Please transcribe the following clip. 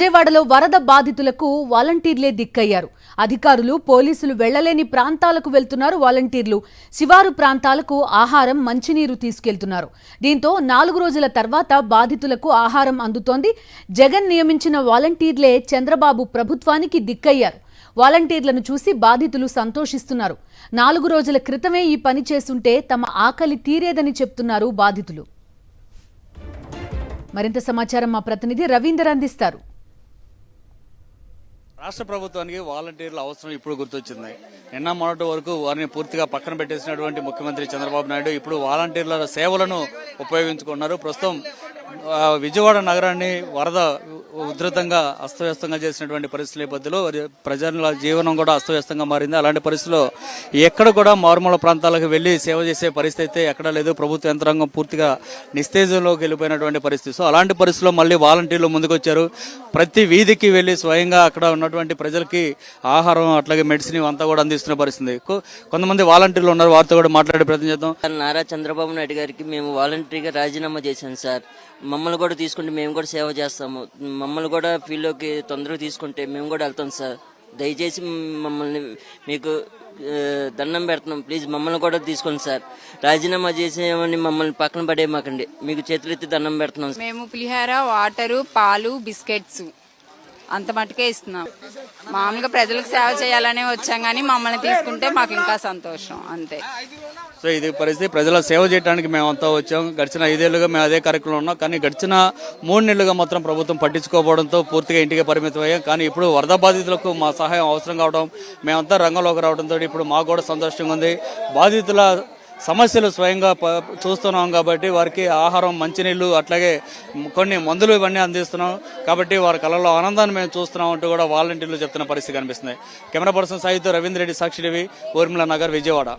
విజయవాడలో వరద బాధితులకు వాలంటీర్లే దిక్కయ్యారు. అధికారులు, పోలీసులు వెళ్లలేని ప్రాంతాలకు వెళ్తున్నారు. వాలంటీర్లు శివారు ప్రాంతాలకు ఆహారం, మంచినీరు తీసుకెళ్తున్నారు. దీంతో 4 రోజుల తర్వాత బాధితులకు ఆహారం అందుతోంది. జగన్ నియమించిన వాలంటీర్లే చంద్రబాబు ప్రభుత్వానికి దిక్కయ్యారు. వాలంటీర్లను చూసి బాధితులు సంతోషిస్తున్నారు. 4 రోజుల క్రితమే ఈ పని చేసుంటే తమ ఆకలి తీరేదని చెప్తున్నారు బాధితులు. మరింత సమాచారం మా ప్రతినిధి రవీందర్ అందిస్తారు. రాష్ట్ర ప్రభుత్వానికి వాలంటీర్ల అవసరం ఇప్పుడు గుర్తొచ్చింది. నిన్న మొన్నటి వరకు వారిని పూర్తిగా పక్కన పెట్టేసినటువంటి ముఖ్యమంత్రి చంద్రబాబు నాయుడు ఇప్పుడు వాలంటీర్ల సేవలను ఉపయోగించుకున్నారు. ప్రస్తుతం విజయవాడ నగరాన్ని వరద ఉధృతంగా అస్తవ్యస్తంగా చేసినటువంటి పరిస్థితుల నేపథ్యంలో ప్రజల జీవనం కూడా అస్తవ్యస్తంగా మారింది. అలాంటి పరిస్థితుల్లో ఎక్కడ కూడా మారుమూల ప్రాంతాలకు వెళ్లి సేవ చేసే పరిస్థితి అయితే ఎక్కడా లేదు. ప్రభుత్వ యంత్రాంగం పూర్తిగా నిస్తేజంలోకి వెళ్ళిపోయినటువంటి పరిస్థితి. సో అలాంటి పరిస్థితుల్లో మళ్ళీ వాలంటీర్లు ముందుకొచ్చారు. ప్రతి వీధికి వెళ్లి స్వయంగా అక్కడ ఉన్నటువంటి ప్రజలకి ఆహారం అట్లాగే మెడిసిన్ అంతా కూడా అందిస్తున్న పరిస్థితి. కొంతమంది వాలంటీర్లు ఉన్నారు, వారితో కూడా మాట్లాడే ప్రయత్నం చేద్దాం. నారా చంద్రబాబు నాయుడు గారికి మేము వాలంటీర్గా రాజీనామా చేశాం సార్. మమ్మల్ని కూడా తీసుకుంటే మేము కూడా సేవ చేస్తాము. మమ్మల్ని కూడా ఫీల్డ్లోకి తొందరగా తీసుకుంటే మేము కూడా వెళ్తాం సార్. దయచేసి మమ్మల్ని మీకు దండం పెడుతున్నాం, ప్లీజ్ మమ్మల్ని కూడా తీసుకోండి సార్. రాజీనామా చేసేమని మమ్మల్ని పక్కన పడేయమాకండి, మీకు చేతులెత్తి దండం పెడుతున్నాం. మేము పులిహార, వాటరు, పాలు, బిస్కెట్స్ అంత మటుకే ఇస్తున్నాం. మామూలుగా ప్రజలకు సేవ చేయాలనే వచ్చాం, కానీ మమ్మల్ని తీసుకుంటే మాకు ఇంకా సంతోషం, అంతే. సో ఇది పరిస్థితి. ప్రజల సేవ చేయడానికి మేమంతా వచ్చాం. గడిచిన 5 ఏళ్లుగా మేము అదే కార్యక్రమంలో ఉన్నాం. కానీ గడిచిన 3 నెలలుగా మాత్రం ప్రభుత్వం పట్టించుకోకపోవడంతో పూర్తిగా ఇంటికి పరిమితం అయ్యాం. కానీ ఇప్పుడు వరద బాధితులకు మా సహాయం అవసరం కావడం, మేమంతా రంగంలోకి రావడంతో ఇప్పుడు మాకు కూడా సంతోషంగా ఉంది. బాధితుల సమస్యలు స్వయంగా చూస్తున్నాం కాబట్టి వారికి ఆహారం, మంచినీళ్లు అట్లాగే కొన్ని మందులు ఇవన్నీ అందిస్తున్నాం. కాబట్టి వారి కళలో ఆనందాన్ని మేము చూస్తున్నాం అంటూ కూడా వాలంటీర్లు చెప్తున్న పరిస్థితి కనిపిస్తుంది. కెమెరా పర్సన్ సాయితో రవీంద్ర రెడ్డి, సాక్షి టీవీ, ఊర్మిళ నగర్, విజయవాడ.